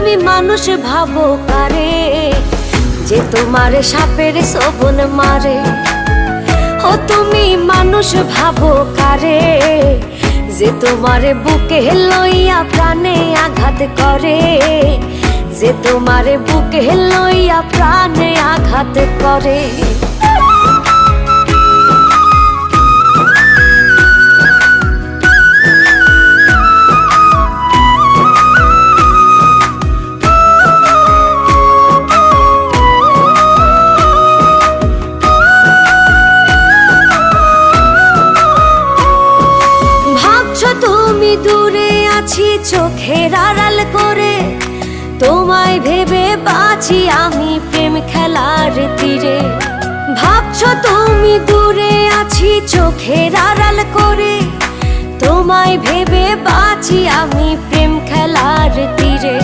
তুমি মানুষ ভাবো কারে, যে তোমার সাপের শোভন মারে। ও তুমি মানুষ ভাবো কারে, যে তোমার বুকে লইয়া প্রাণে আঘাত করে, যে তোমার বুকে লইয়া প্রাণে আঘাত করে। তুমি দূরে আছি চোখের আড়াল করে, তোমায় ভেবে বাঁচি আমি প্রেম খেলার তীরে। ভাবছো তুমি দূরে আছি চোখের আড়াল করে, তোমায় ভেবে বাঁচি আমি প্রেম খেলার তীরে।